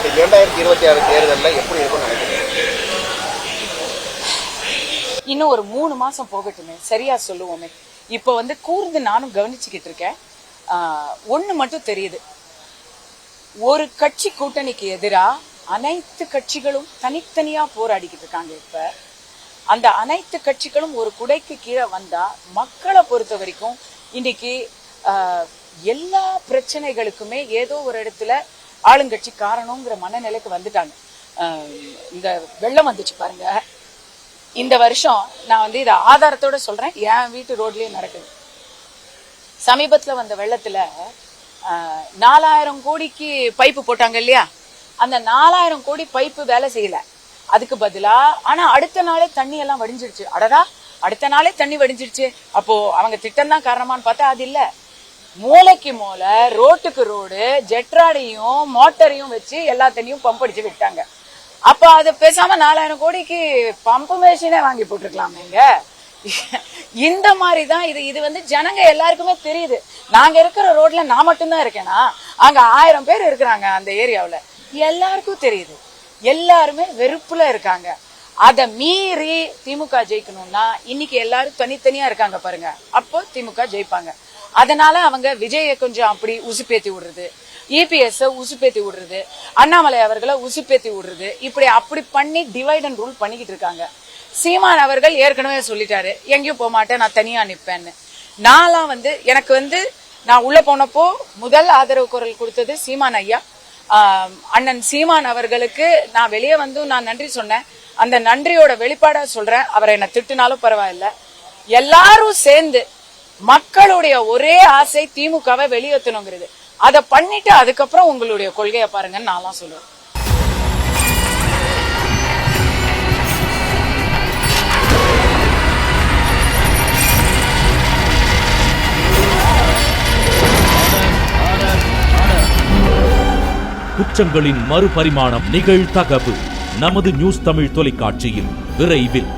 2026 தேர்தலில் எப்படி இருக்கும்னு நினைக்கிறீங்க? இன்னும் ஒரு 3 மாசம் போகட்டுமே, சரியா சொல்லுவோமே. இப்ப கூர்ந்து நானும் கவனிச்சுக்கிட்டு இருக்கேன். ஒண்ணு மட்டும் தெரியுது, ஒரு கட்சி கூட்டணிக்கு எதிரா அனைத்து கட்சிகளும் தனித்தனியா போராடிக்கிட்டு இருக்காங்க. இப்ப அந்த அனைத்து கட்சிகளும் ஒரு குடைக்கு கீழே வந்தா மக்களை பொறுத்த வரைக்கும் இன்னைக்கு எல்லா பிரச்சனைகளுக்குமே ஏதோ ஒரு இடத்துல ஆளுங்கட்சி காரணங்கிற மனநிலைக்கு வந்துட்டாங்க. இந்த வெள்ளம் வந்துச்சு பாருங்க, இந்த வருஷம் நான் இதை ஆதாரத்தோட சொல்றேன், என் வீட்டு ரோட்லயே நடக்குது. சமீபத்துல வந்த வெள்ளத்துல 4000 கோடிக்கு பைப்பு போட்டாங்க இல்லையா, அந்த 4000 கோடி பைப்பு வேலை செய்யல. அதுக்கு பதிலா ஆனா அடுத்த நாளே தண்ணி எல்லாம் வடிஞ்சிருச்சு. அடடா, அடுத்த நாளே தண்ணி வடிஞ்சிருச்சு, அப்போ அவங்க திட்டம் தான் காரணமான்னு பார்த்தா அது இல்ல. மூளைக்கு மூளை, ரோட்டுக்கு ரோடு, ஜெட்ராடையும் மோட்டரையும் வச்சு எல்லா தண்ணியும் பம்ப் அடிச்சு விட்டாங்க. அப்ப அது பேசாம 4000 கோடிக்கு பம்பு மேஷினே வாங்கி போட்டுருக்கலாமேங்க. இந்த மாதிரிதான் இது ஜனங்க எல்லாருக்குமே தெரியுது. நாங்க இருக்கிற ரோட்ல நான் மட்டும்தான் இருக்கேனா, அங்க 1000 பேர் இருக்கிறாங்க அந்த ஏரியாவுல, எல்லாருக்கும் தெரியுது. எல்லாருமே வெறுப்புல இருக்காங்க. அத மீறி திமுக ஜெயிக்கணும்னா இன்னைக்கு எல்லாரும் தனித்தனியா இருக்காங்க பாருங்க, அப்போ திமுக ஜெயிப்பாங்க. அதனால அவங்க விஜயை கொஞ்சம் அப்படி உசுப்பேத்தி விடுறது, இபிஎஸ் உசுப்பேத்தி விடுறது, அண்ணாமலை அவர்களை உசுப்பேத்தி விடுறது, இப்படி அப்படி பண்ணி டிவைட் அண்ட் ரூல் பண்ணிக்கிட்டு இருக்காங்க. சீமான் அவர்கள் ஏற்கனவே சொல்லிட்டாரு, எங்கேயும் போக மாட்டேன், நான் தனியா நிப்பேன்னு. நான்லாம் எனக்கு நான் உள்ள போனப்போ முதல் ஆதரவு குரல் கொடுத்தது சீமான் ஐயா. அண்ணன் சீமான் அவர்களுக்கு நான் வெளியே நான் நன்றி சொன்னேன். அந்த நன்றியோட வெளிப்பாடா சொல்றேன், அவரை என்ன திட்டுனாலும் பரவாயில்ல. எல்லாரும் சேர்ந்து மக்களுடைய ஒரே ஆசை திமுகவை வெளியேற்றணுங்கிறது, அதை பண்ணிட்டு அதுக்கப்புறம் உங்களுடைய கொள்கையை பாருங்கன்னு நான்லாம் சொல்லுவேன். குற்றங்களின் மறுபரிமாணம் நிகழ்தகவு நமது நியூஸ் தமிழ் தொலைக்காட்சியில் விரைவில்.